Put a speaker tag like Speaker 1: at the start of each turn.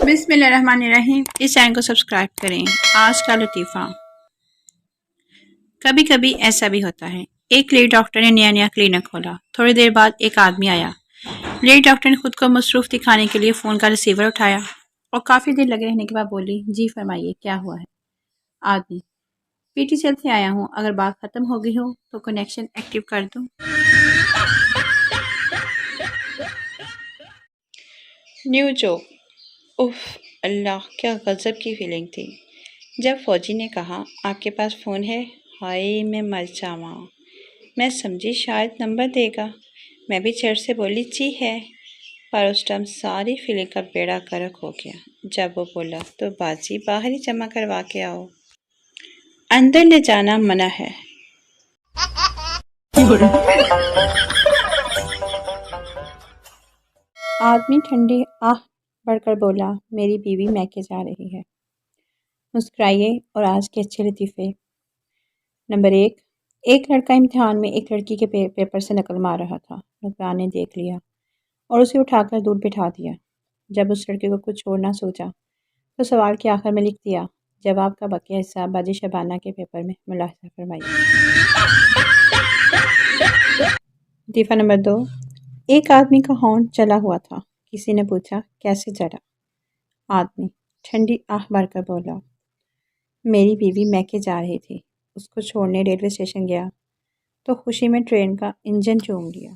Speaker 1: بسم اللہ الرحمن الرحیم۔ اس چینل کو سبسکرائب کریں۔ آج کا لطیفہ۔ کبھی کبھی ایسا بھی ہوتا ہے، ایک لیڈی ڈاکٹر نے نیا کلینک کھولا۔ تھوڑی دیر بعد ایک آدمی آیا۔ لیڈی ڈاکٹر نے خود کو مصروف دکھانے کے لیے فون کا ریسیور اٹھایا اور کافی دیر لگے رہنے کے بعد بولی، جی فرمائیے کیا ہوا ہے؟ آدمی: پی ٹی سیل سے آیا ہوں، اگر بات ختم ہو گئی ہو تو کنیکشن ایکٹیو کر دوں۔ New joke. اف اللہ، کیا غضب کی فیلنگ تھی جب فوجی نے کہا، آپ کے پاس فون ہے؟ ہائے میں مر جاواں۔ میں سمجھی شاید نمبر دے گا۔ میں بھی چڑ سے بولی، جی ہے، پر اس ٹائم ساری فیلنگ کا بیڑا غرق ہو گیا جب وہ بولا، تو بازی باہر ہی جمع کروا کے آؤ، اندر لے جانا منع ہے۔ آدمی ٹھنڈی آہ بڑھ کر بولا، میری بیوی میکے جا رہی ہے۔ مسکرائیے اور آج کے اچھے لطیفے۔ نمبر 1۔ ایک لڑکا امتحان میں ایک لڑکی کے پیپر سے نقل مار رہا تھا۔ نگران نے دیکھ لیا اور اسے اٹھا کر دور بٹھا دیا۔ جب اس لڑکے کو کچھ اور نہ سوچا تو سوال کے آخر میں لکھ دیا، جواب کا باقی حصہ باجی شبانہ کے پیپر میں ملاحظہ فرمائیے۔ لطیفہ نمبر 2۔ ایک آدمی کا ہارن چلا ہوا تھا۔ کسی نے پوچھا، کیسے چلا؟ آدمی ٹھنڈی آہ بھر کر بولا، میری بیوی میکے جا رہی تھی، اس کو چھوڑنے ریلوے اسٹیشن گیا تو خوشی میں ٹرین کا انجن چوم لیا۔